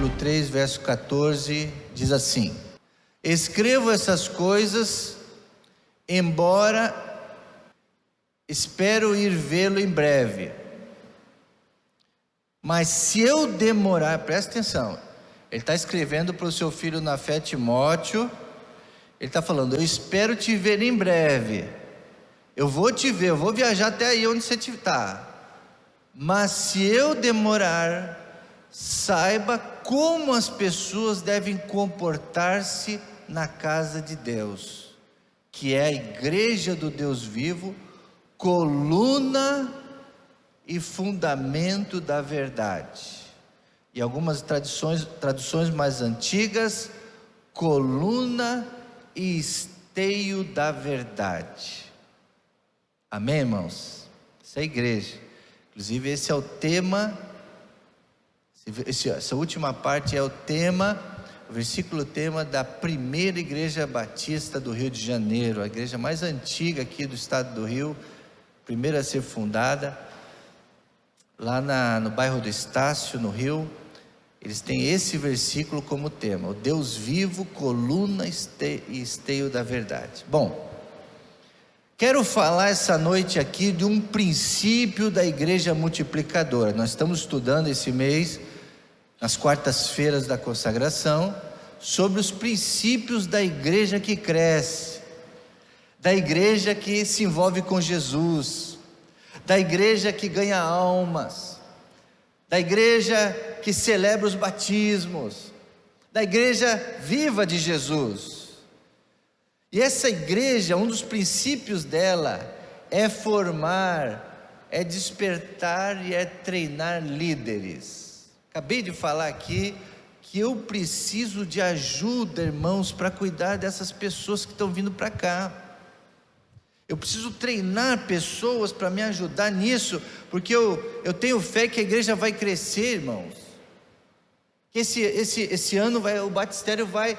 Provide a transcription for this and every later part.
capítulo 3, verso 14, diz assim: escrevo essas coisas, embora espero ir vê-lo em breve. Mas se eu demorar, presta atenção, ele está escrevendo para o seu filho na fé, Timóteo. Ele está falando: eu espero te ver em breve, eu vou te ver, eu vou viajar até aí onde você está. Mas se eu demorar, saiba como as pessoas devem comportar-se na casa de Deus, que é a igreja do Deus vivo, coluna e fundamento da verdade. E algumas traduções mais antigas, coluna e esteio da verdade. Amém, irmãos? Essa é a igreja. Inclusive esse é o tema, essa última parte é o tema, o versículo tema da primeira igreja batista do Rio de Janeiro, a igreja mais antiga aqui do estado do Rio, primeira a ser fundada, lá no bairro do Estácio, no Rio. Eles têm esse versículo como tema: o Deus vivo, coluna e esteio da verdade. Bom, quero falar essa noite aqui de um princípio da igreja multiplicadora. Nós estamos estudando esse mês, nas quartas-feiras da consagração, sobre os princípios da igreja que cresce, da igreja que se envolve com Jesus, da igreja que ganha almas, da igreja que celebra os batismos, da igreja viva de Jesus. E essa igreja, um dos princípios dela é formar, é despertar e é treinar líderes. Acabei de falar aqui que eu preciso de ajuda, irmãos, para cuidar dessas pessoas que estão vindo para cá. Eu preciso treinar pessoas para me ajudar nisso, porque eu tenho fé que a igreja vai crescer, irmãos. Que esse ano o batistério vai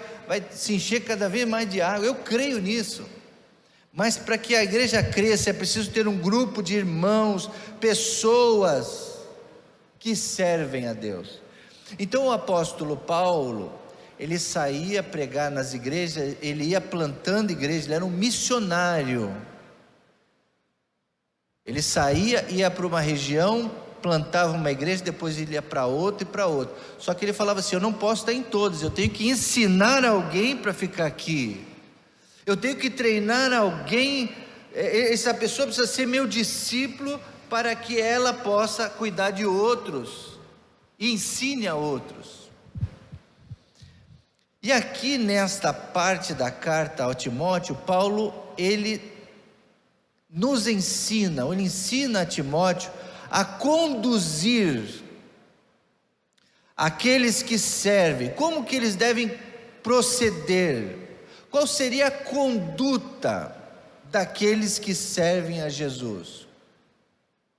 se encher cada vez mais de água. Eu creio nisso. Mas para que a igreja cresça é preciso ter um grupo de irmãos, pessoas que servem a Deus. Então o apóstolo Paulo, ele saía pregar nas igrejas, ele ia plantando igrejas, ele era um missionário. Ele saía, ia para uma região, plantava uma igreja, depois ele ia para outra e para outra. Só que ele falava assim: eu não posso estar em todas, eu tenho que ensinar alguém para ficar aqui, eu tenho que treinar alguém, essa pessoa precisa ser meu discípulo, para que ela possa cuidar de outros e ensine a outros. E aqui nesta parte da carta ao Timóteo, Paulo, ele nos ensina, ele ensina a Timóteo a conduzir aqueles que servem, como que eles devem proceder, qual seria a conduta daqueles que servem a Jesus,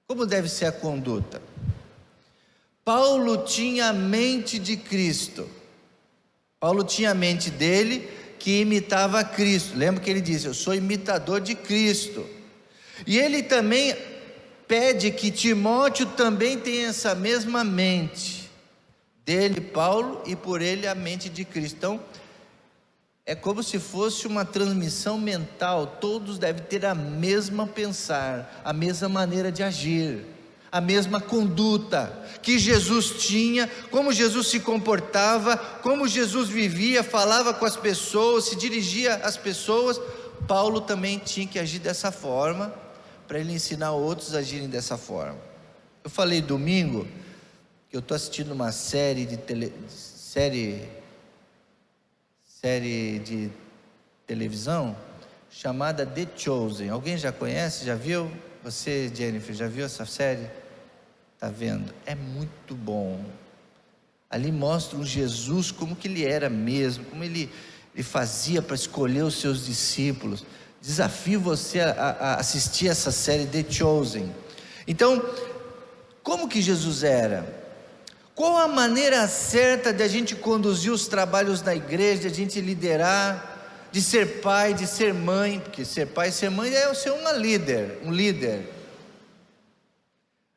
como deve ser a conduta. Paulo tinha a mente de Cristo, Paulo tinha a mente dele que imitava a Cristo. Lembra que ele disse: eu sou imitador de Cristo. E ele também pede que Timóteo também tenha essa mesma mente dele, Paulo, e por ele a mente de Cristo. Então é como se fosse uma transmissão mental, todos devem ter a mesma pensar, a mesma maneira de agir, a mesma conduta que Jesus tinha, como Jesus se comportava, como Jesus vivia, falava com as pessoas, se dirigia às pessoas. Paulo também tinha que agir dessa forma, para ele ensinar outros a agirem dessa forma. Eu falei domingo que eu estou assistindo uma série de televisão chamada The Chosen. Alguém já conhece? Já viu? Você, Jennifer, já viu essa série? Está vendo? É muito bom. Ali mostra um Jesus como que ele era mesmo, como ele fazia para escolher os seus discípulos. Desafio você a assistir essa série The Chosen. Então, como que Jesus era? Qual a maneira certa de a gente conduzir os trabalhos da igreja, de a gente liderar, de ser pai, de ser mãe? Porque ser pai e ser mãe é ser um líder.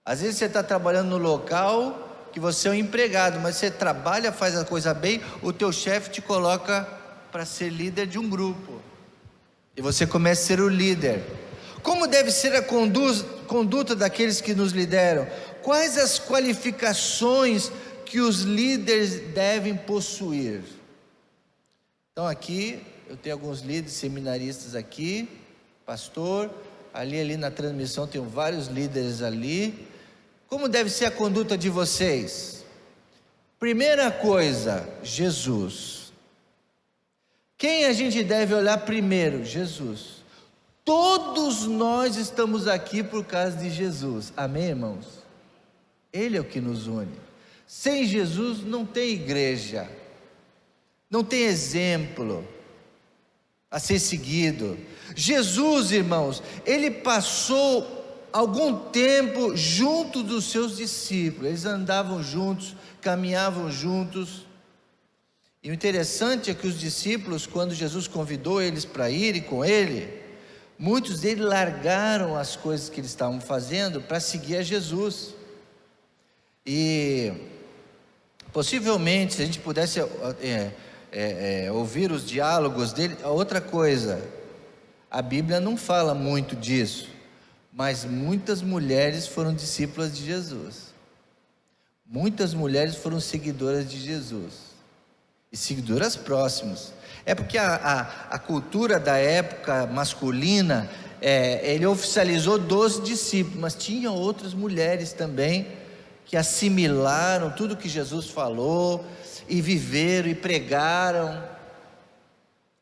Às vezes você está trabalhando no local que você é um empregado, mas você trabalha, faz a coisa bem, o teu chefe te coloca para ser líder de um grupo, e você começa a ser o líder. Como deve ser a conduta daqueles que nos lideram? Quais as qualificações que os líderes devem possuir? Então aqui, eu tenho alguns líderes seminaristas aqui, pastor, ali na transmissão tem vários líderes ali. Como deve ser a conduta de vocês? Primeira coisa, Jesus. Quem a gente deve olhar primeiro? Jesus. Todos nós estamos aqui por causa de Jesus, amém, irmãos? Ele é o que nos une. Sem Jesus não tem igreja, não tem exemplo a ser seguido. Jesus, irmãos, ele passou algum tempo junto dos seus discípulos, eles andavam juntos, caminhavam juntos, e o interessante é que os discípulos, quando Jesus convidou eles para irem com ele, muitos deles largaram as coisas que eles estavam fazendo para seguir a Jesus. E possivelmente, se a gente pudesse ouvir os diálogos dele, outra coisa, a Bíblia não fala muito disso, mas muitas mulheres foram discípulas de Jesus, muitas mulheres foram seguidoras de Jesus, e seguidoras próximas. É porque a cultura da época masculina, ele oficializou 12 discípulos, mas tinha outras mulheres também, que assimilaram tudo que Jesus falou, e viveram, e pregaram,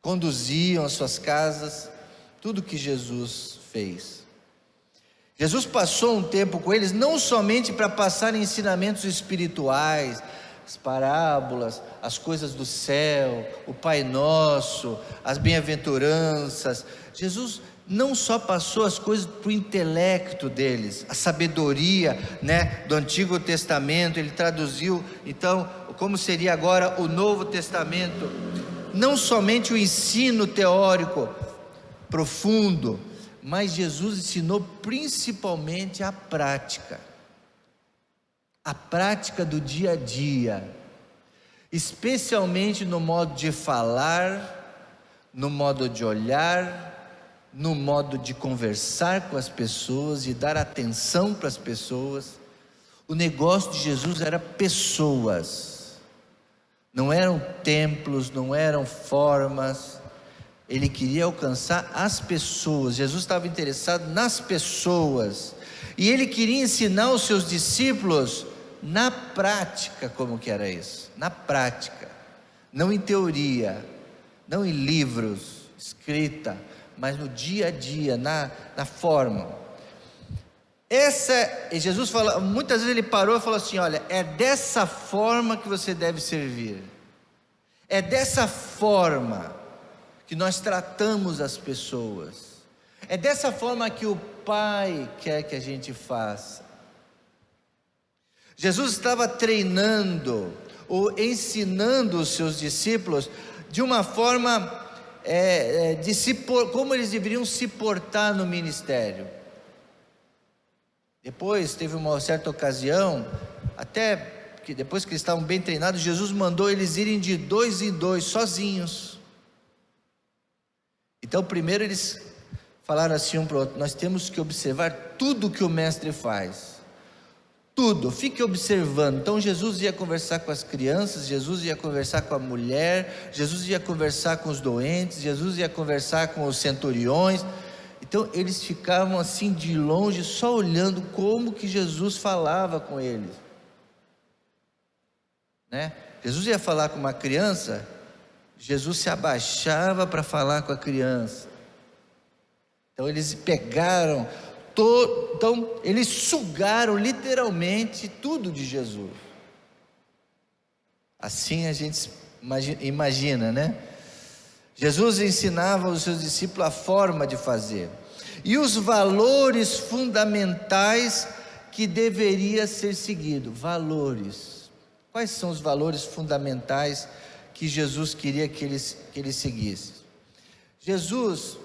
conduziam as suas casas, tudo que Jesus fez. Jesus passou um tempo com eles, não somente para passar ensinamentos espirituais, as parábolas, as coisas do céu, o Pai Nosso, as bem-aventuranças. Jesus não só passou as coisas para o intelecto deles, a sabedoria, do Antigo Testamento, ele traduziu, então, como seria agora o Novo Testamento, não somente o ensino teórico profundo, mas Jesus ensinou principalmente a prática do dia a dia, especialmente no modo de falar, no modo de olhar, no modo de conversar com as pessoas, de dar atenção para as pessoas. O negócio de Jesus era pessoas, não eram templos, não eram formas. Ele queria alcançar as pessoas. Jesus estava interessado nas pessoas, e ele queria ensinar os seus discípulos na prática. Como que era isso? Na prática, não em teoria, não em livros, escrita, mas no dia a dia, na forma. Jesus fala, muitas vezes ele parou e falou assim: olha, é dessa forma que você deve servir, é dessa forma que nós tratamos as pessoas, é dessa forma que o Pai quer que a gente faça. Jesus estava treinando ou ensinando os seus discípulos de uma forma como eles deveriam se portar no ministério. Depois teve uma certa ocasião, até que depois que eles estavam bem treinados, Jesus mandou eles irem de 2 em 2, sozinhos. Então primeiro eles falaram assim um para o outro: nós temos que observar tudo que o mestre faz, tudo, fique observando. Então Jesus ia conversar com as crianças, Jesus ia conversar com a mulher, Jesus ia conversar com os doentes, Jesus ia conversar com os centuriões. Então eles ficavam assim de longe, só olhando como que Jesus falava com eles, Jesus ia falar com uma criança, Jesus se abaixava para falar com a criança. Então eles pegaram então eles sugaram literalmente tudo de Jesus. Assim a gente imagina, Jesus ensinava aos seus discípulos a forma de fazer e os valores fundamentais que deveria ser seguido. Valores. Quais são os valores fundamentais que Jesus queria que eles seguissem? Jesus,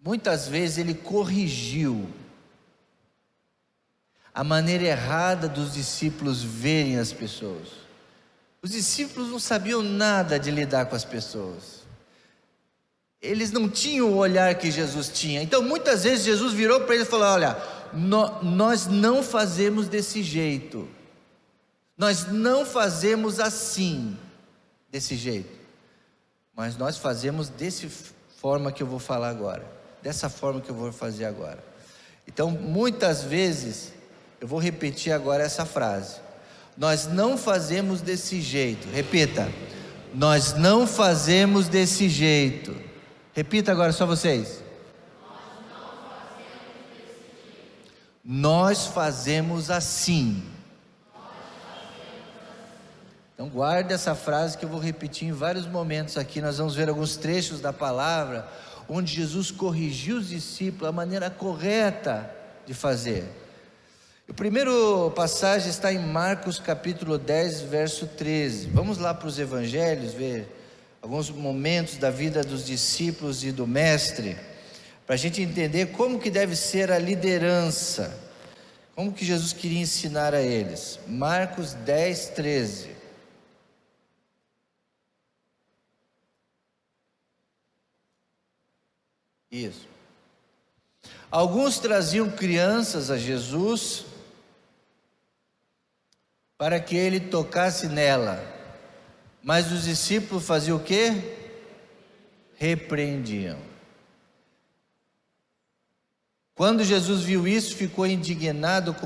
muitas vezes, ele corrigiu a maneira errada dos discípulos verem as pessoas. Os discípulos não sabiam nada de lidar com as pessoas. Eles não tinham o olhar que Jesus tinha. Então muitas vezes Jesus virou para eles e falou: olha, nós não fazemos desse jeito, nós não fazemos assim, desse jeito, mas nós fazemos dessa forma que eu vou falar agora, dessa forma que eu vou fazer agora. Então muitas vezes, eu vou repetir agora essa frase: nós não fazemos desse jeito. Repita: nós não fazemos desse jeito. Repita agora, só vocês. Nós fazemos assim. Então guarde essa frase que eu vou repetir em vários momentos aqui. Nós vamos ver alguns trechos da palavra onde Jesus corrigiu os discípulos a maneira correta de fazer. O primeiro passagem está em Marcos capítulo 10, verso 13. Vamos lá para os evangelhos ver alguns momentos da vida dos discípulos e do mestre, para a gente entender como que deve ser a liderança, como que Jesus queria ensinar a eles. Marcos 10, 13. Isso. Alguns traziam crianças a Jesus para que ele tocasse nela, mas os discípulos faziam o quê? Repreendiam. Quando Jesus viu isso, ficou indignados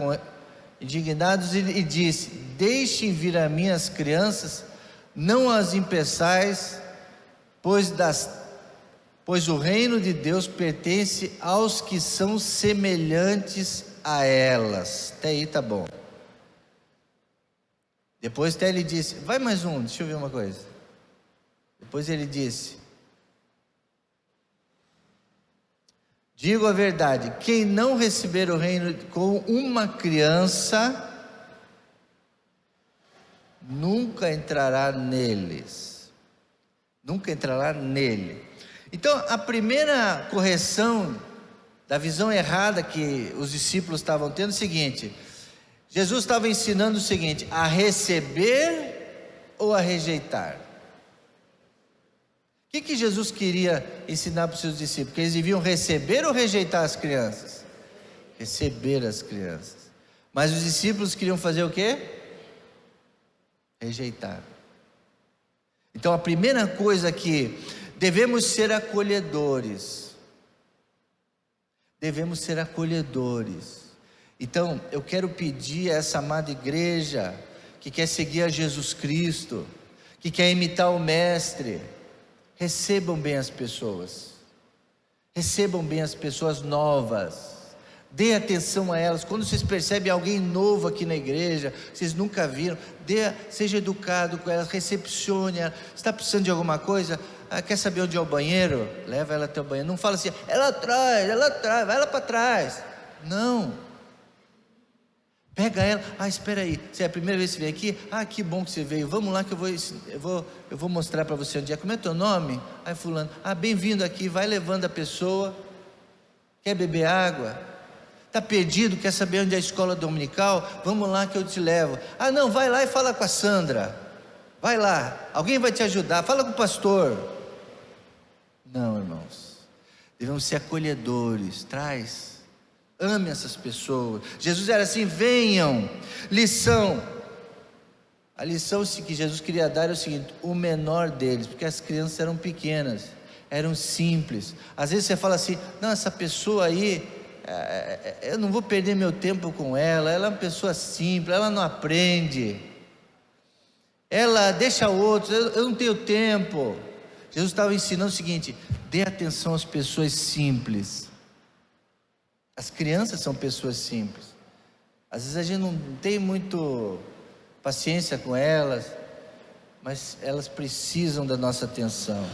e disse: deixem vir a mim as crianças, não as impeçais, pois o reino de Deus pertence aos que são semelhantes a elas. Até aí tá bom. Depois até ele disse, vai mais um, deixa eu ver uma coisa. Depois ele disse: digo a verdade, quem não receber o reino com uma criança, nunca entrará neles. Nunca entrará nele. Então a primeira correção da visão errada que os discípulos estavam tendo é o seguinte: Jesus estava ensinando o seguinte: a receber ou a rejeitar. O que Jesus queria ensinar para os seus discípulos? Que eles deviam receber ou rejeitar as crianças? Receber as crianças. Mas os discípulos queriam fazer o quê? Rejeitar. Então a primeira coisa aqui, devemos ser acolhedores. Devemos ser acolhedores. Então, eu quero pedir a essa amada igreja, que quer seguir a Jesus Cristo, que quer imitar o Mestre, recebam bem as pessoas, recebam bem as pessoas novas, dê atenção a elas. Quando vocês percebem alguém novo aqui na igreja, vocês nunca viram, seja educado com elas, recepcione ela. Está precisando de alguma coisa? Quer saber onde é o banheiro? Leva ela até o banheiro. Não fala assim, ela atrás, vai lá para trás. Não. Pega ela, espera aí, você é a primeira vez que você veio aqui? Que bom que você veio, vamos lá que eu vou mostrar para você onde é. Como é teu nome? Fulano. Bem-vindo aqui. Vai levando a pessoa. Quer beber água? Está perdido, quer saber onde é a escola dominical? Vamos lá que eu te levo. Não, vai lá e fala com a Sandra. Vai lá, alguém vai te ajudar, fala com o pastor. Não, irmãos, devemos ser acolhedores. Ame essas pessoas. Jesus era assim: venham. Lição. A lição que Jesus queria dar é o seguinte: o menor deles, porque as crianças eram pequenas, eram simples. Às vezes você fala assim: não, essa pessoa aí, eu não vou perder meu tempo com ela é uma pessoa simples, ela não aprende, ela deixa outros, eu não tenho tempo. Jesus estava ensinando o seguinte: dê atenção às pessoas simples. As crianças são pessoas simples. Às vezes a gente não tem muito paciência com elas, mas elas precisam da nossa atenção.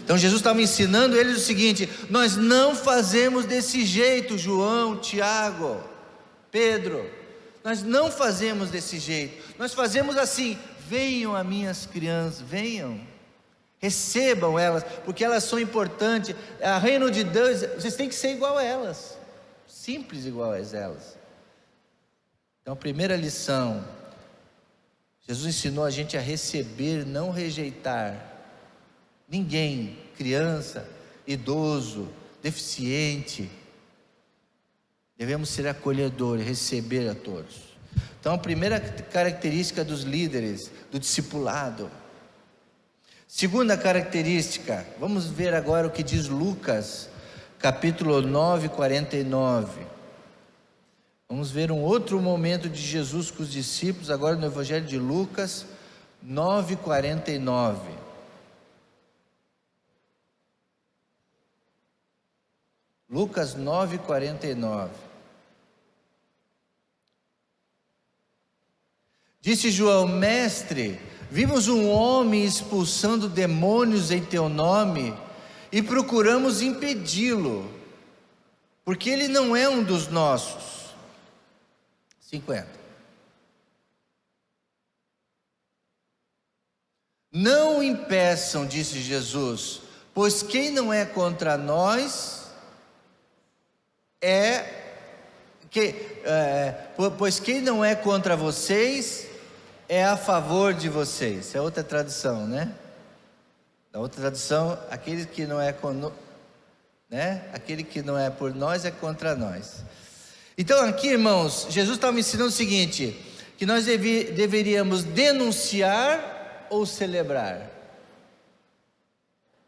Então Jesus estava ensinando eles o seguinte: nós não fazemos desse jeito, João, Tiago, Pedro, nós não fazemos desse jeito, nós fazemos assim: venham a minhas crianças, venham, recebam elas, porque elas são importantes. A reino de Deus, vocês têm que ser igual a elas, simples igual a elas. Então, a primeira lição, Jesus ensinou a gente a receber, não rejeitar ninguém, criança, idoso, deficiente. Devemos ser acolhedores, receber a todos. Então, a primeira característica dos líderes, do discipulado. Segunda característica, vamos ver agora o que diz Lucas, capítulo 9, 49. Vamos ver um outro momento de Jesus com os discípulos, agora no Evangelho de Lucas 9, 49. Lucas 9, 49. Disse João: Mestre, vimos um homem expulsando demônios em teu nome e procuramos impedi-lo, porque ele não é um dos nossos. 50. Não o impeçam, disse Jesus, pois quem não é contra nós pois quem não é contra vocês é a favor de vocês. É outra tradução, né? Na outra tradução, aquele que não é aquele que não é por nós é contra nós. Então aqui, irmãos, Jesus estava ensinando o seguinte, que nós deveríamos denunciar ou celebrar.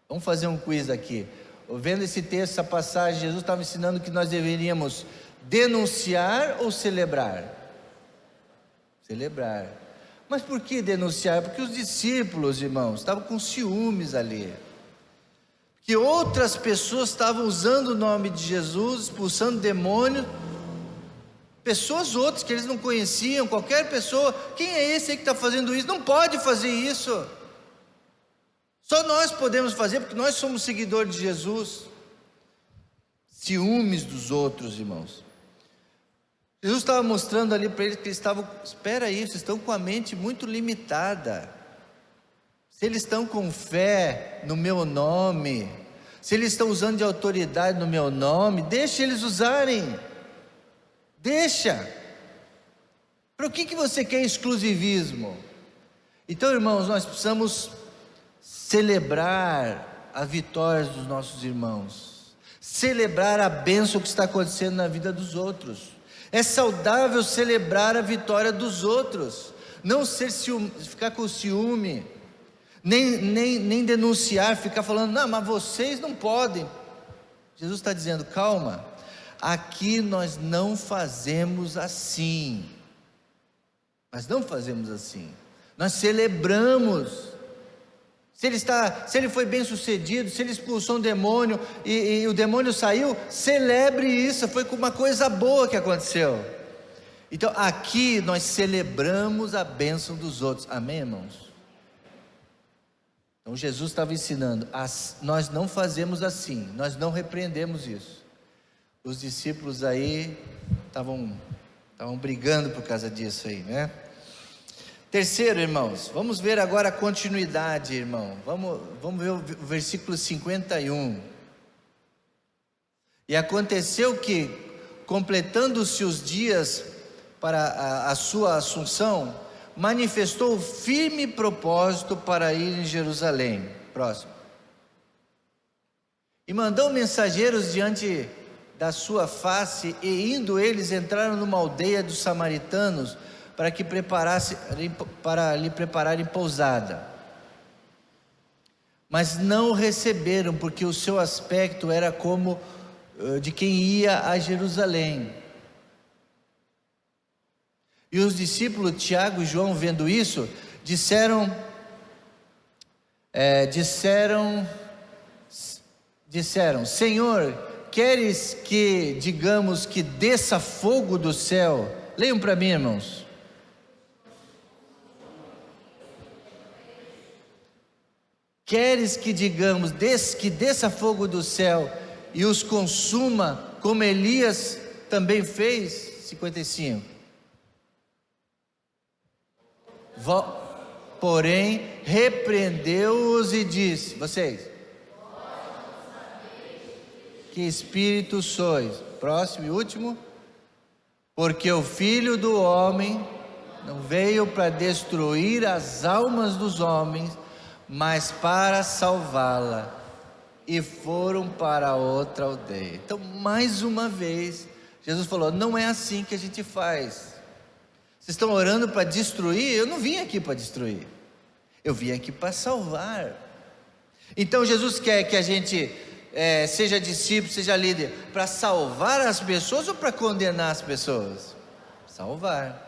Vamos fazer um quiz aqui. Vendo esse texto, essa passagem, Jesus estava ensinando que nós deveríamos denunciar ou celebrar? Celebrar. Mas por que denunciar? Porque os discípulos, irmãos, estavam com ciúmes ali, que outras pessoas estavam usando o nome de Jesus, expulsando demônios, pessoas outras que eles não conheciam, qualquer pessoa. Quem é esse aí que está fazendo isso? Não pode fazer isso. Só nós podemos fazer, porque nós somos seguidores de Jesus. Ciúmes dos outros, irmãos. Jesus estava mostrando ali para eles que eles estavam, espera aí, vocês estão com a mente muito limitada. Se eles estão com fé no meu nome, se eles estão usando de autoridade no meu nome, deixa eles usarem. Deixa. Para o que você quer exclusivismo? Então, irmãos, nós precisamos celebrar as vitórias dos nossos irmãos, celebrar a bênção que está acontecendo na vida dos outros. É saudável celebrar a vitória dos outros, não ficar com ciúme, nem denunciar, ficar falando, não, mas vocês não podem. Jesus está dizendo, calma, aqui nós não fazemos assim, nós celebramos. Se ele foi bem sucedido, se ele expulsou um demônio e o demônio saiu, celebre isso, foi uma coisa boa que aconteceu. Então aqui nós celebramos a bênção dos outros, amém, irmãos? Então Jesus estava ensinando, nós não fazemos assim, nós não repreendemos isso. Os discípulos aí estavam brigando por causa disso aí, né? Terceiro, irmãos, vamos ver agora a continuidade, irmão. Vamos ver o versículo 51. E aconteceu que, completando-se os dias para a sua assunção, manifestou firme propósito para ir em Jerusalém. Próximo. E mandou mensageiros diante da sua face, e indo eles entraram numa aldeia dos samaritanos, para lhe prepararem pousada. Mas não o receberam, porque o seu aspecto era como de quem ia a Jerusalém. E os discípulos Tiago e João, vendo isso, disseram, Senhor, queres que digamos que desça fogo do céu? Leiam para mim, irmãos. Queres que digamos que desça fogo do céu e os consuma, como Elias também fez? 55. Porém, repreendeu-os e disse, vocês, que espírito sois? Próximo e último. porque o Filho do Homem não veio para destruir as almas dos homens, mas para salvá-la. E foram para outra aldeia. Então, mais uma vez, Jesus falou: não é assim que a gente faz. Vocês estão orando para destruir? Eu não vim aqui para destruir, eu vim aqui para salvar. Então Jesus quer que a gente seja discípulo, seja líder, para salvar as pessoas ou para condenar as pessoas? Salvar.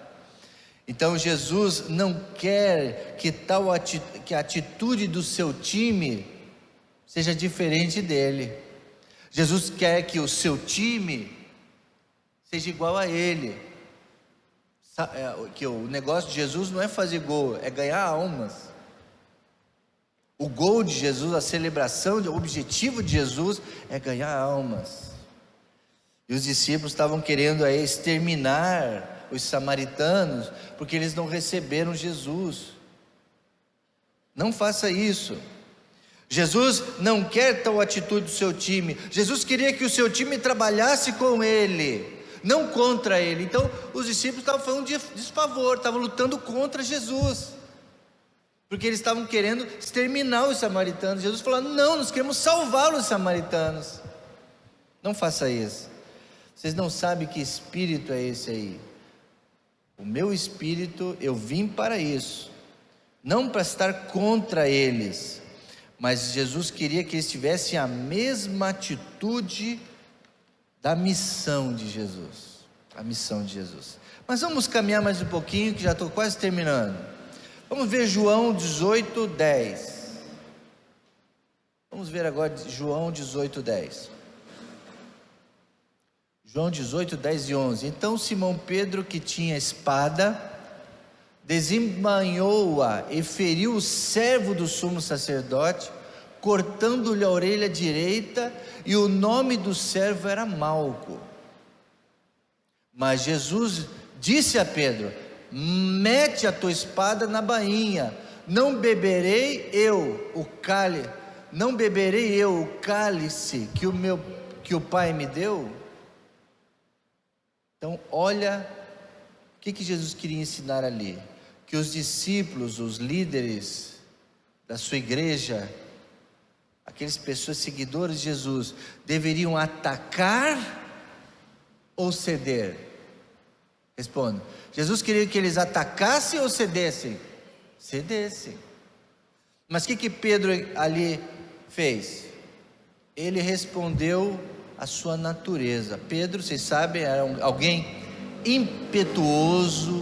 Então Jesus não quer que a atitude do seu time seja diferente dele. Jesus quer que o seu time seja igual a ele. Que o negócio de Jesus não é fazer gol, é ganhar almas. O gol de Jesus, a celebração, o objetivo de Jesus é ganhar almas. E os discípulos estavam querendo exterminar os samaritanos, porque eles não receberam Jesus. Não faça isso. Jesus não quer tal atitude do seu time. Jesus queria que o seu time trabalhasse com ele, não contra ele. Então os discípulos estavam falando de desfavor, estavam lutando contra Jesus, porque eles estavam querendo exterminar os samaritanos. Jesus falou: não, nós queremos salvar os samaritanos. Não faça isso. Vocês não sabem que espírito é esse aí. O meu espírito, eu vim para isso, não para estar contra eles, mas Jesus queria que eles tivessem a mesma atitude da missão de Jesus. A missão de Jesus. Mas vamos caminhar mais um pouquinho, que já estou quase terminando. Vamos ver João 18, 10. Vamos ver agora João 18, 10. João 18, 10 e 11. Então Simão Pedro, que tinha espada, desembainhou-a e feriu o servo do sumo sacerdote, cortando-lhe a orelha direita, e o nome do servo era Malco. Mas Jesus disse a Pedro: mete a tua espada na bainha. Não beberei eu o cálice que o Pai me deu? Então olha o que Jesus queria ensinar ali: que os discípulos, os líderes da sua igreja, aquelas pessoas seguidoras de Jesus, deveriam atacar ou ceder? Responda. Jesus queria que eles atacassem ou cedessem? Cedessem. Mas o que Pedro ali fez? Ele respondeu a sua natureza. Pedro, vocês sabem, era alguém impetuoso.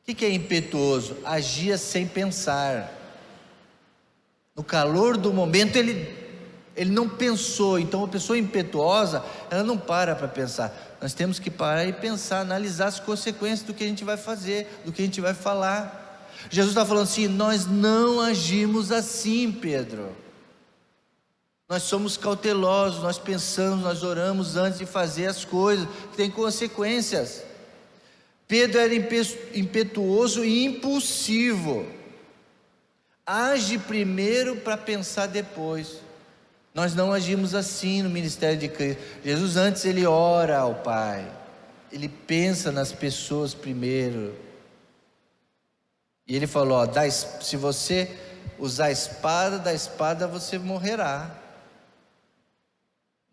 O que é impetuoso? Agia sem pensar. No calor do momento ele não pensou. Então uma pessoa impetuosa, ela não para pensar. Nós temos que parar e pensar, analisar as consequências do que a gente vai fazer, do que a gente vai falar. Jesus está falando assim: nós não agimos assim, Pedro. Nós somos cautelosos, nós pensamos, nós oramos antes de fazer as coisas, que tem consequências. Pedro era impetuoso e impulsivo. Age primeiro para pensar depois. Nós não agimos assim no ministério de Cristo. Jesus antes ele ora ao Pai, ele pensa nas pessoas primeiro. E ele falou: se você usar a espada, da espada você morrerá.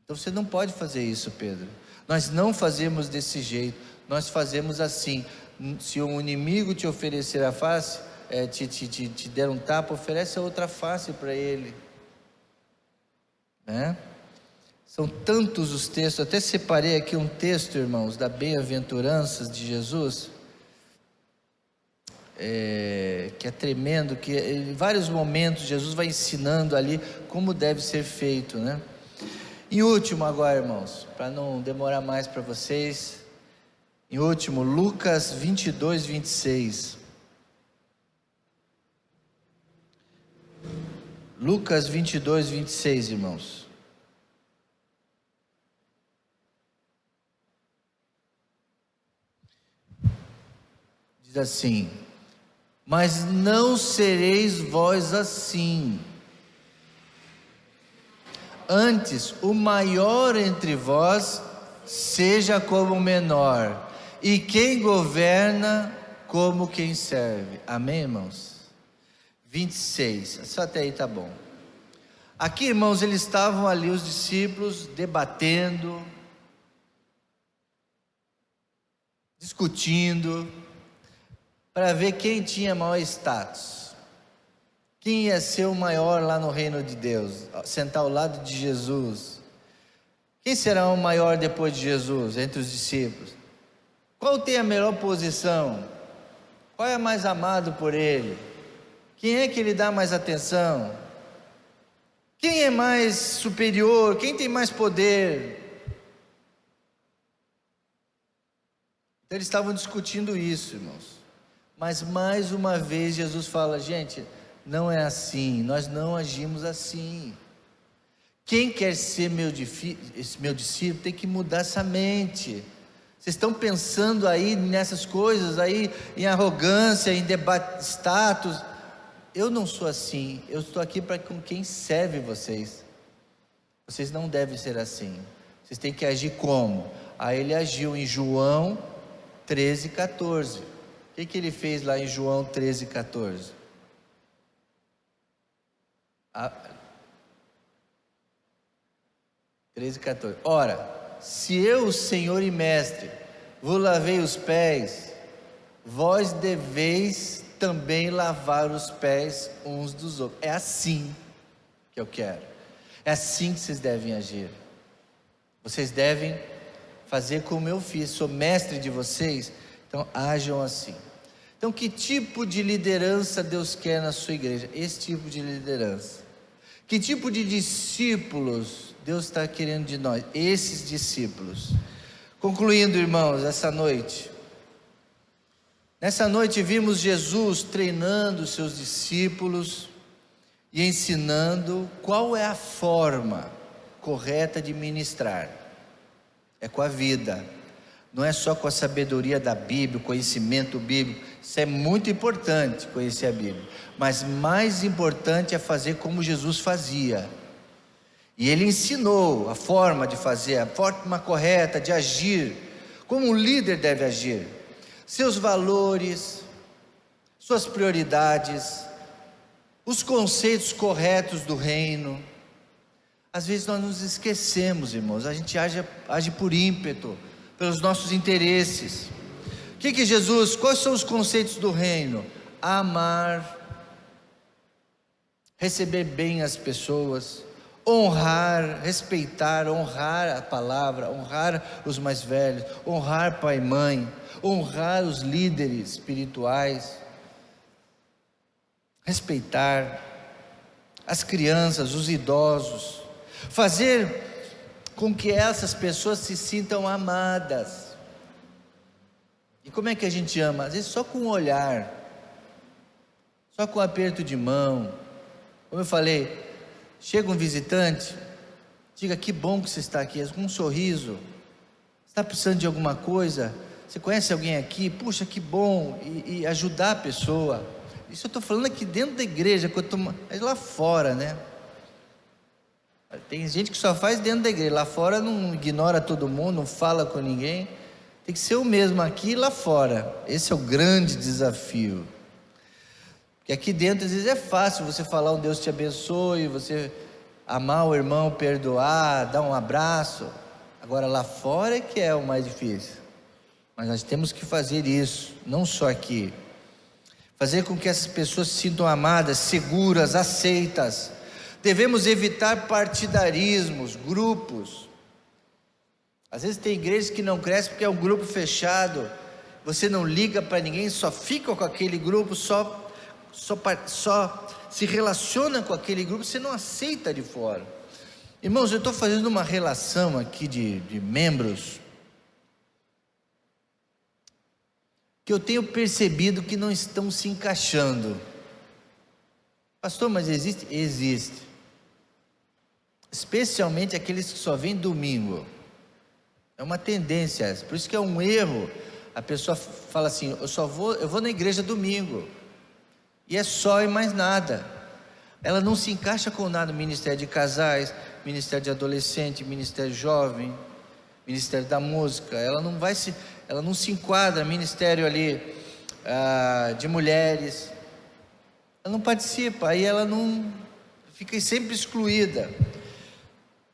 Então você não pode fazer isso, Pedro. Nós não fazemos desse jeito, nós fazemos assim. Se um inimigo te oferecer a face, te der um tapa, oferece a outra face para ele. São tantos os textos. Até separei aqui um texto, irmãos, da bem-aventuranças de Jesus, que é tremendo, que em vários momentos Jesus vai ensinando ali como deve ser feito, né? Em último agora, irmãos, para não demorar mais para vocês, em último, Lucas 22, 26. Lucas 22, 26, irmãos. Diz assim: mas não sereis vós assim. Antes, o maior entre vós seja como o menor, e quem governa como quem serve. Amém, irmãos? 26, só até aí tá bom. Aqui, irmãos, eles estavam ali, os discípulos, debatendo, discutindo, para ver quem tinha maior status, quem ia ser o maior lá no reino de Deus, sentar ao lado de Jesus. Quem será o maior depois de Jesus, entre os discípulos? Qual tem a melhor posição? Qual é mais amado por ele? Quem é que ele dá mais atenção? Quem é mais superior? Quem tem mais poder? Então eles estavam discutindo isso, irmãos. Mas mais uma vez Jesus fala: gente, não é assim, nós não agimos assim. Quem quer ser meu discípulo tem que mudar essa mente. Vocês estão pensando aí nessas coisas, aí em arrogância, em debate, status. Eu não sou assim, eu estou aqui para com quem serve vocês. Vocês não devem ser assim. Vocês têm que agir como? Aí ele agiu em João 13,14. O que ele fez lá em João 13,14? 13,14. Ora, se eu, Senhor e Mestre, vos lavei os pés, vós deveis também lavar os pés uns dos outros. É assim que eu quero. É assim que vocês devem agir. Vocês devem fazer como eu fiz. Sou mestre de vocês, então ajam assim. Então, que tipo de liderança Deus quer na sua igreja? Esse tipo de liderança. Que tipo de discípulos Deus está querendo de nós? Esses discípulos. Concluindo, irmãos, essa noite. Nessa noite vimos Jesus treinando os seus discípulos e ensinando qual é a forma correta de ministrar. É com a vida, não é só com a sabedoria da Bíblia, o conhecimento bíblico. Isso é muito importante, conhecer a Bíblia, mas mais importante é fazer como Jesus fazia. E ele ensinou a forma de fazer, a forma correta de agir, como um líder deve agir, seus valores, suas prioridades, os conceitos corretos do reino. Às vezes nós nos esquecemos, irmãos, a gente age por ímpeto, pelos nossos interesses. Jesus, quais são os conceitos do reino? Amar, receber bem as pessoas, honrar, respeitar, honrar a palavra, honrar os mais velhos, honrar pai e mãe, honrar os líderes espirituais, respeitar as crianças, os idosos, fazer com que essas pessoas se sintam amadas. E como é que a gente ama? Às vezes só com um olhar, só com um aperto de mão. Como eu falei, chega um visitante, diga: que bom que você está aqui, com um sorriso. Está precisando de alguma coisa? Você conhece alguém aqui? Puxa, que bom. E ajudar a pessoa. Isso eu estou falando aqui dentro da igreja, mas lá fora, né? Tem gente que só faz dentro da igreja, lá fora não ignora todo mundo, não fala com ninguém. Tem que ser o mesmo aqui e lá fora. Esse é o grande desafio. Porque aqui dentro às vezes é fácil você falar: um Deus te abençoe, você amar o irmão, perdoar, dar um abraço. Agora lá fora é que é o mais difícil. Mas nós temos que fazer isso, não só aqui. Fazer com que essas pessoas se sintam amadas, seguras, aceitas. Devemos evitar partidarismos, grupos. Às vezes tem igrejas que não crescem porque é um grupo fechado. Você não liga para ninguém, só fica com aquele grupo, só se relaciona com aquele grupo, você não aceita de fora. Irmãos, eu estou fazendo uma relação aqui de membros que eu tenho percebido que não estão se encaixando. Pastor, mas existe? Existe. Especialmente aqueles que só vêm domingo. É uma tendência essa. Por isso que é um erro. A pessoa fala assim: eu vou na igreja domingo. E é só e mais nada. Ela não se encaixa com nada. Ministério de casais, ministério de adolescente, ministério jovem, Ministério da música, ela não se enquadra, ministério ali de mulheres, ela não participa, aí ela não fica sempre excluída.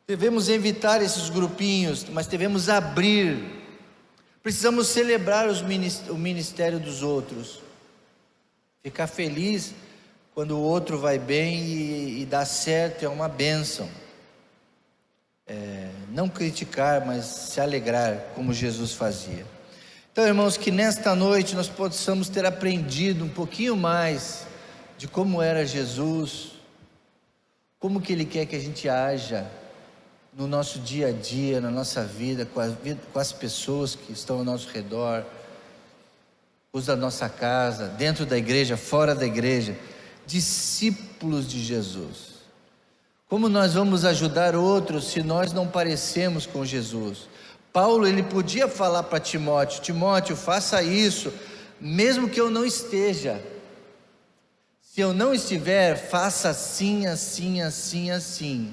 Devemos evitar esses grupinhos, mas devemos abrir. Precisamos celebrar o ministério dos outros, ficar feliz quando o outro vai bem e dá certo, é uma bênção. Não criticar, mas se alegrar, como Jesus fazia. Então, irmãos, que nesta noite nós possamos ter aprendido um pouquinho mais de como era Jesus, como que Ele quer que a gente haja no nosso dia a dia, na nossa vida, com as pessoas que estão ao nosso redor, os da nossa casa, dentro da igreja, fora da igreja, discípulos de Jesus. Como nós vamos ajudar outros se nós não parecemos com Jesus? Paulo, ele podia falar para Timóteo: Timóteo, faça isso, mesmo que eu não esteja. Se eu não estiver, faça assim, assim, assim, assim.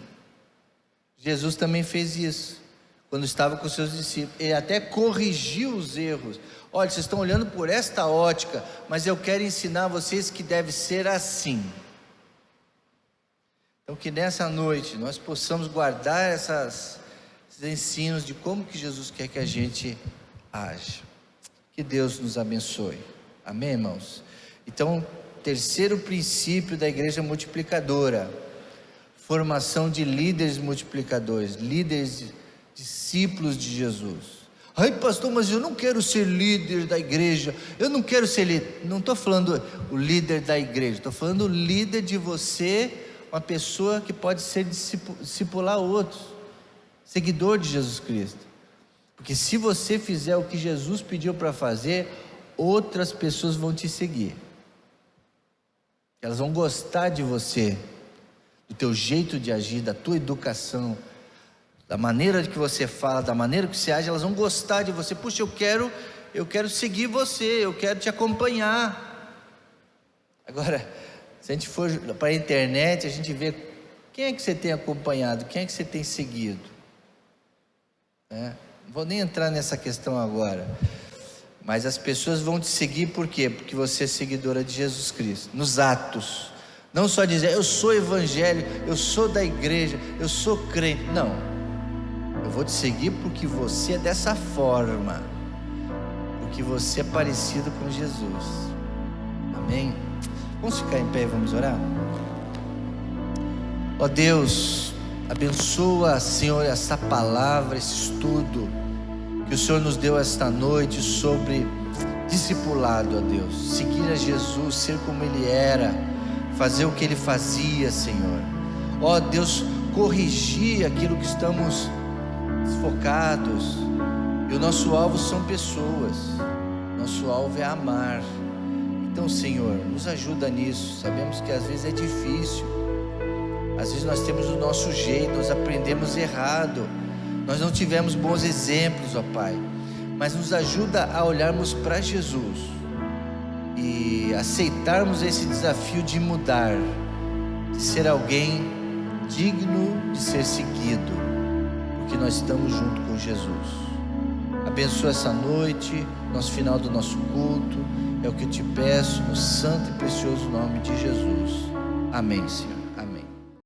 Jesus também fez isso, quando estava com seus discípulos. Ele até corrigiu os erros. Olha, vocês estão olhando por esta ótica, mas eu quero ensinar vocês que deve ser assim. Então, que nessa noite nós possamos guardar esses ensinos de como que Jesus quer que a gente age. Que Deus nos abençoe. Amém, irmãos? Então, terceiro princípio da igreja multiplicadora: formação de líderes multiplicadores, líderes, discípulos de Jesus. Ai, pastor, mas eu não quero ser líder da igreja, eu não quero ser líder. Não estou falando o líder da igreja, estou falando o líder de você, uma pessoa que pode ser discipular outros, seguidor de Jesus Cristo. Porque se você fizer o que Jesus pediu para fazer, outras pessoas vão te seguir, elas vão gostar de você, do teu jeito de agir, da tua educação, da maneira que você fala, da maneira que você age. Elas vão gostar de você. Puxa, eu quero seguir você, eu quero te acompanhar. Agora, se a gente for para a internet, a gente vê quem é que você tem acompanhado, quem é que você tem seguido. Não vou nem entrar nessa questão agora, mas as pessoas vão te seguir por quê? Porque você é seguidora de Jesus Cristo, nos atos. Não só dizer, eu sou evangélico, eu sou da igreja, eu sou crente. Não, eu vou te seguir porque você é dessa forma, porque você é parecido com Jesus. Amém? Vamos ficar em pé e vamos orar? Ó Deus, abençoa, Senhor, essa palavra, esse estudo que o Senhor nos deu esta noite sobre discipulado, ó Deus. Seguir a Jesus, ser como Ele era, fazer o que Ele fazia, Senhor. Ó Deus, corrigir aquilo que estamos desfocados. E o nosso alvo são pessoas, nosso alvo é amar. Então, Senhor, nos ajuda nisso. Sabemos que às vezes é difícil, às vezes nós temos o nosso jeito, nós aprendemos errado, nós não tivemos bons exemplos, ó Pai. Mas nos ajuda a olharmos para Jesus e aceitarmos esse desafio de mudar, de ser alguém digno de ser seguido, porque nós estamos junto com Jesus. Abençoa essa noite, nosso final do nosso culto. É o que eu te peço, no santo e precioso nome de Jesus. Amém, Senhor.